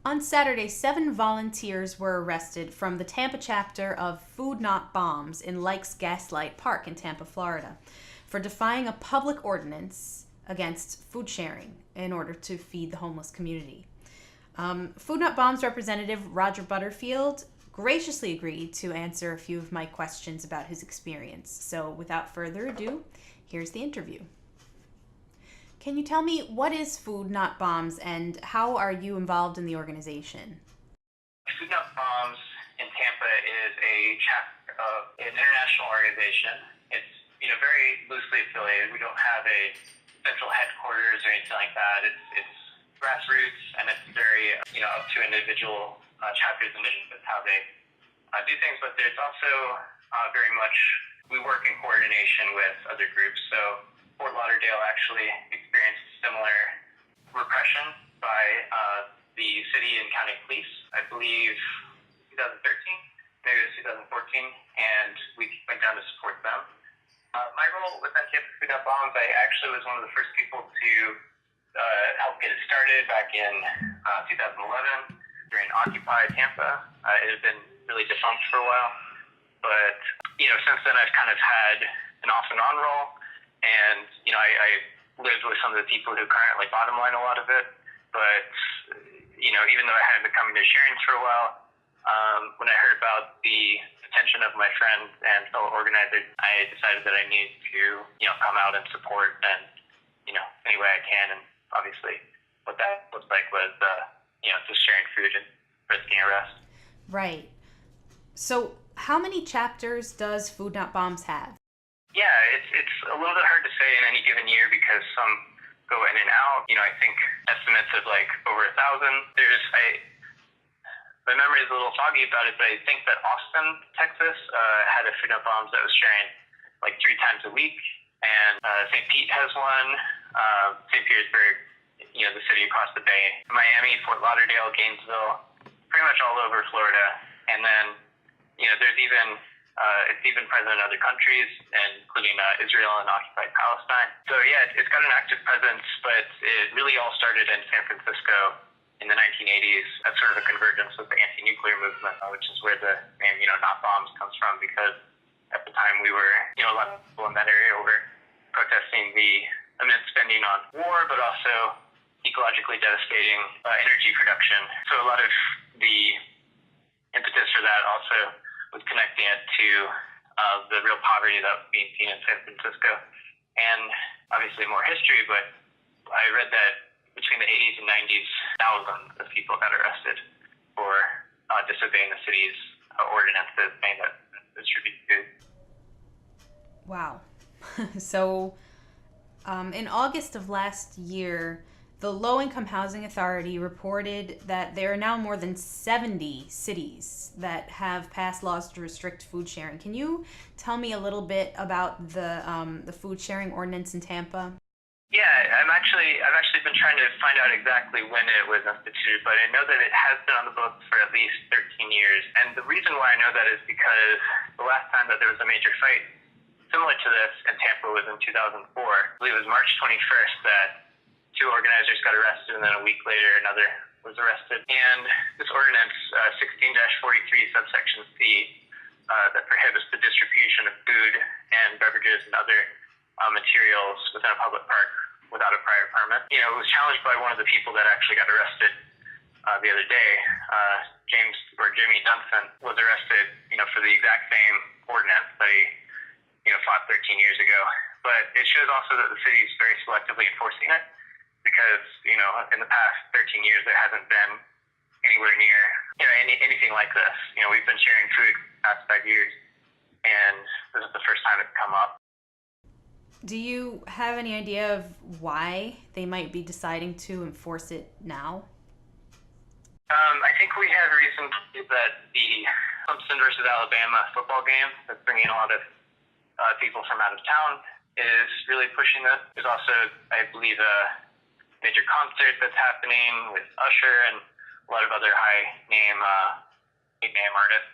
On Saturday, 7 volunteers were arrested from the Tampa chapter of Food Not Bombs in Lykes Gaslight Park in Tampa, Florida, for defying a public ordinance against food sharing in order to feed the homeless community. Food Not Bombs representative Roger Butterfield graciously agreed to answer a few of my questions about his experience. So without further ado, here's the interview. Can you tell me, what is Food Not Bombs and how are you involved in the organization? Food Not Bombs in Tampa is a chapter of an international organization. It's very loosely affiliated. We don't have a central headquarters or anything like that. It's grassroots, and it's very up to individual chapters and initiatives how they do things. But there's also very much we work in coordination with other groups. So Fort Lauderdale actually experienced similar repression by the city and county police, I believe 2013, maybe it was 2014, and we went down to support them. My role with Tampa Food Not Bombs, I actually was one of the first people to help get it started back in 2011 during Occupy Tampa. It had been really defunct for a while, but since then I've kind of had an off and on role. And, I lived with some of the people who currently bottom line a lot of it. But, even though I hadn't been coming to Sharon's for a while, when I heard about the attention of my friends and fellow organizers, I decided that I needed to, come out and support and, any way I can. And obviously what that looked like was, just sharing food and risking arrest. Right. So how many chapters does Food Not Bombs have? Yeah, it's a little bit hard to say in any given year because some go in and out. I think estimates of over 1,000. My memory is a little foggy about it, but I think that Austin, Texas, had a Food Not Bombs that was sharing 3 times a week, and St. Pete has one. St. Petersburg, the city across the bay. Miami, Fort Lauderdale, Gainesville, pretty much all over Florida, and then there's even. It's even present in other countries, including Israel and occupied Palestine. So yeah, it's got an active presence, but it really all started in San Francisco in the 1980s as sort of a convergence with the anti-nuclear movement, which is where the name, Not Bombs comes from, because at the time we were, a lot of people in that area were protesting the immense spending on war, but also ecologically devastating energy production. So a lot of the impetus for that also was connecting it to the real poverty that was being seen in San Francisco. And obviously more history, but I read that between the 80s and 90s, thousands of people got arrested for disobeying the city's ordinances saying that distribute food. Wow. So in August of last year, the Low-Income Housing Authority reported that there are now more than 70 cities that have passed laws to restrict food sharing. Can you tell me a little bit about the food sharing ordinance in Tampa? Yeah, I've actually been trying to find out exactly when it was instituted, but I know that it has been on the books for at least 13 years. And the reason why I know that is because the last time that there was a major fight similar to this in Tampa was in 2004. I believe it was March 21st that 2 organizers got arrested, and then a week later another was arrested. And this ordinance, 16-43 subsection C, that prohibits the distribution of food and beverages and other materials within a public park without a prior permit. It was challenged by one of the people that actually got arrested the other day. Jimmy Dunson was arrested, for the exact same ordinance that he, fought 13 years ago. But it shows also that the city is very selectively enforcing it, because, in the past 13 years, there hasn't been anywhere near, anything like this. We've been sharing food for the past 5 years, and this is the first time it's come up. Do you have any idea of why they might be deciding to enforce it now? I think we have reason to believe that the Clemson versus Alabama football game that's bringing a lot of people from out of town is really pushing this. There's also, I believe, a major concert that's happening with Usher and a lot of other big name artists.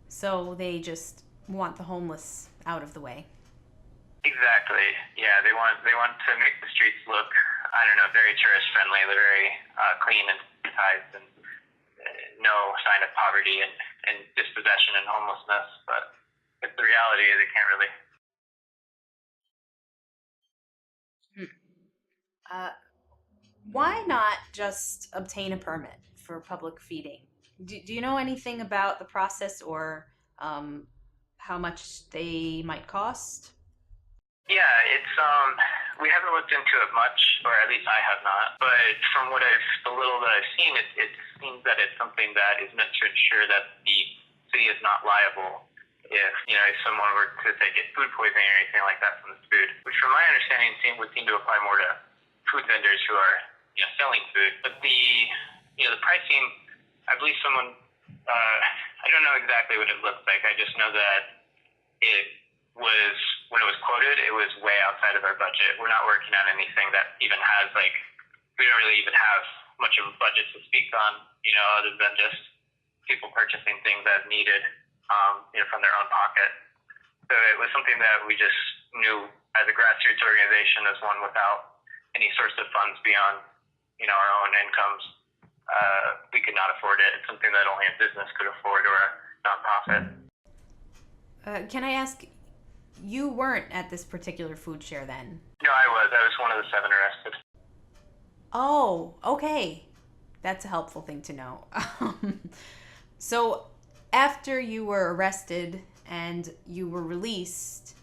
So they just want the homeless out of the way. Exactly. Yeah, they want to make the streets look, very tourist friendly. They're very clean and advertised, and no sign of poverty and dispossession and homelessness. But the reality is it can't really. Why not just obtain a permit for public feeding? Do you know anything about the process or how much they might cost? Yeah, it's we haven't looked into it much, or at least I have not. But from the little that I've seen, it seems that it's something that is meant to ensure that the city is not liable if someone were to say get food poisoning or anything like that from this food, which from my understanding would seem to apply more to food vendors who are selling food. But the pricing, I believe someone I don't know exactly what it looks like. I just know that it was, when it was quoted, it was way outside of our budget. We're not working on anything that even has we don't really even have much of a budget to speak on, other than just people purchasing things as needed, from their own pocket. So it was something that we just knew as a grassroots organization, as one without any source of funds beyond, our own incomes, we could not afford it. It's something that only a business could afford, or a nonprofit. Can I ask, you weren't at this particular food share then? No, I was. I was one of the 7 arrested. Oh, okay. That's a helpful thing to know. So after you were arrested and you were released,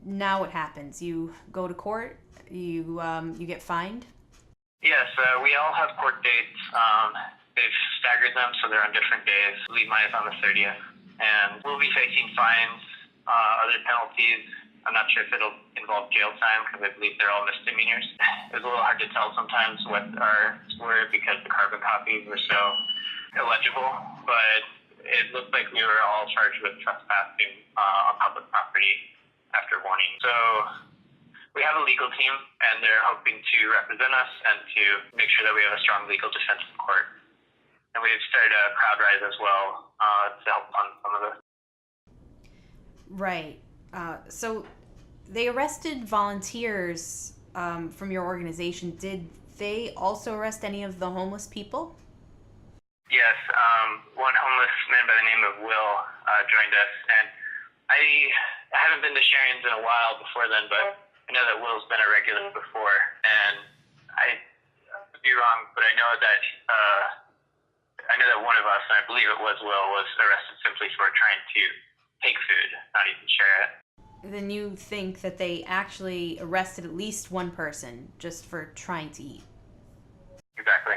now what happens? You go to court? You get fined? Yes, we all have court dates. They've staggered them, so they're on different days. I believe mine is on the 30th. And we'll be facing fines, other penalties. I'm not sure if it'll involve jail time, because I believe they're all misdemeanors. It was a little hard to tell sometimes what ours were, because the carbon copies were so illegible. But it looked like we were all charged with trespassing on public property after warning. So we have a legal team, and they're hoping to represent us and to make sure that we have a strong legal defense in court. And we've started a crowd rise as well to help fund some of this. Right. So they arrested volunteers from your organization. Did they also arrest any of the homeless people? Yes. One homeless man by the name of Will joined us. And I haven't been to Sharon's in a while before then, but I know that Will's been a regular before. And I could be wrong, but I know that one of us, and I believe it was Will, was arrested simply for trying to take food, not even share it. Then you think that they actually arrested at least one person just for trying to eat. Exactly.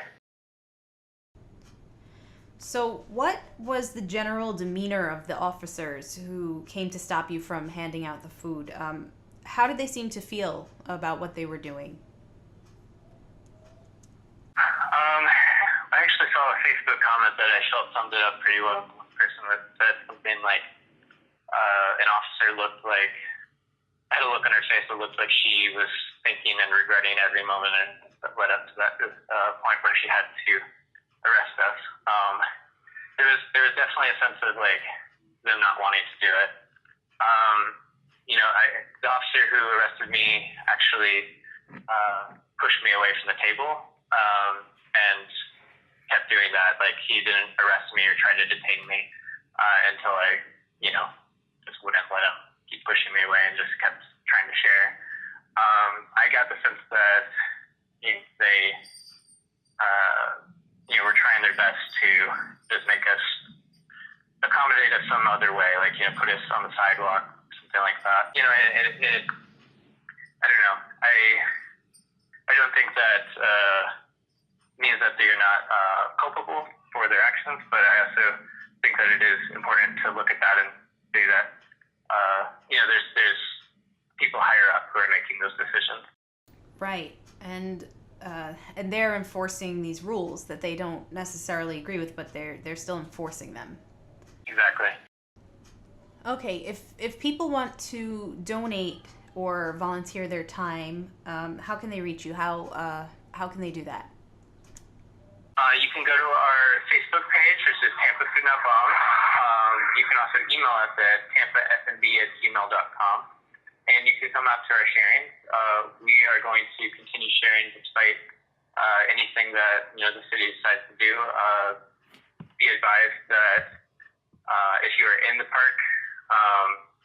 So what was the general demeanor of the officers who came to stop you from handing out the food? How did they seem to feel about what they were doing? I actually saw a Facebook comment that I felt summed it up pretty well. One person said something like, an officer looked like, had a look on her face that looked like she was thinking and regretting every moment that led up to that point where she had to arrest us. There was definitely a sense of them not wanting to do it. The officer who arrested me actually pushed me away from the table and kept doing that. He didn't arrest me or try to detain me until I, just wouldn't let him keep pushing me away and just kept trying to share. I got the sense that they were trying their best to just make us accommodate us some other way, put us on the sidewalk, something like that. I don't know. I don't think that means that they are not culpable for their actions, but I also think that it is important to look at that and say that there's people higher up who are making those decisions. Right, and they're enforcing these rules that they don't necessarily agree with, but they're still enforcing them. Exactly. Okay, if people want to donate or volunteer their time, how can they reach you? How can they do that? You can go to our Facebook page, which is Tampa Food Not Bombs. You can also email us at tampafnb@gmail.com. And you can come out to our sharing. We are going to continue sharing despite anything that the city decides to do, be advised that if you are in the park,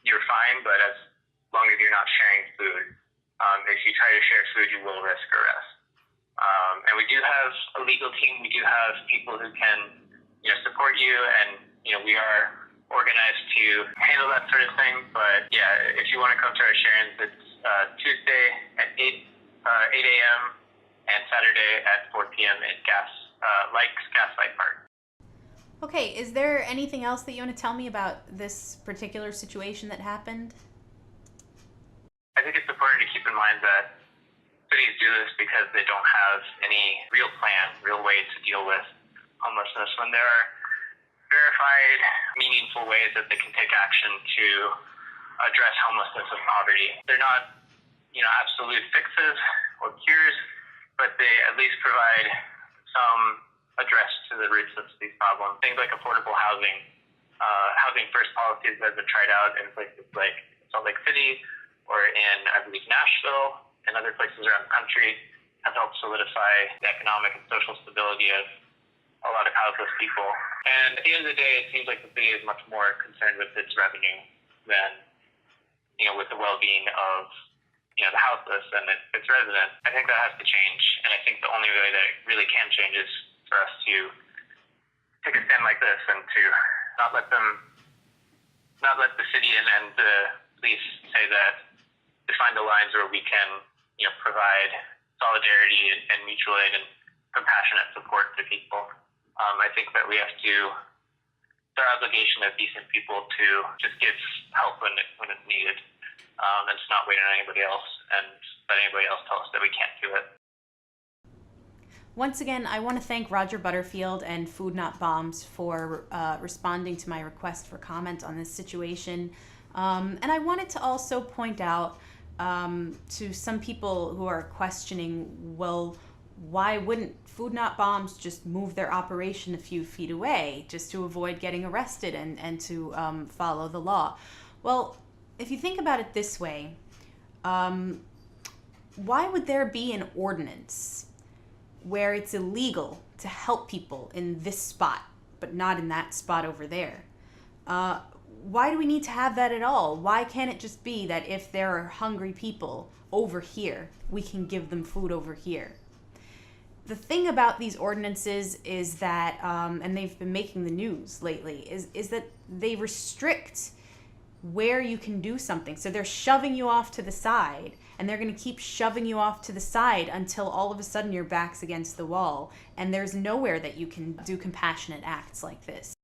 you're fine, but as long as you're not sharing food. If you try to share food, you will risk arrest. And we do have a legal team. We do have people who can support you, and we are organized to handle that sort of thing. But yeah, if you want to come to our sharings, it's Tuesday at 8 a.m. and Saturday at 4 p.m. at Lykes Gaslight Park. Okay, is there anything else that you want to tell me about this particular situation that happened? I think it's important to keep in mind that cities do this because they don't have any real plan, real way to deal with homelessness, when there are verified, meaningful ways that they can take action to address homelessness and poverty. They're not, absolute fixes or cures, but they at least provide some address to the roots of these problems. Things like affordable housing, housing first policies that have been tried out in places like Salt Lake City or in, I believe, Nashville and other places around the country have helped solidify the economic and social stability of a lot of houseless people. And at the end of the day, it seems like the city is much more concerned with its revenue than, with the well-being of, the houseless and its residents. I think that has to change. And I think the only way that it really can change is for us to take a stand like this and to not let the city and the police say that define the lines where we can, provide solidarity and mutual aid and compassionate support to people. I think that we have to, it's our obligation as decent people to just give help when it's needed, and just not wait on anybody else and let anybody else tell us that we can't do it. Once again, I want to thank Roger Butterfield and Food Not Bombs for responding to my request for comment on this situation. And I wanted to also point out to some people who are questioning, well, why wouldn't Food Not Bombs just move their operation a few feet away just to avoid getting arrested and to follow the law? Well, if you think about it this way, why would there be an ordinance where it's illegal to help people in this spot, but not in that spot over there? Why do we need to have that at all? Why can't it just be that if there are hungry people over here, we can give them food over here? The thing about these ordinances is that, and they've been making the news lately, is that they restrict where you can do something. So they're shoving you off to the side, and they're going to keep shoving you off to the side until all of a sudden your back's against the wall, and there's nowhere that you can do compassionate acts like this.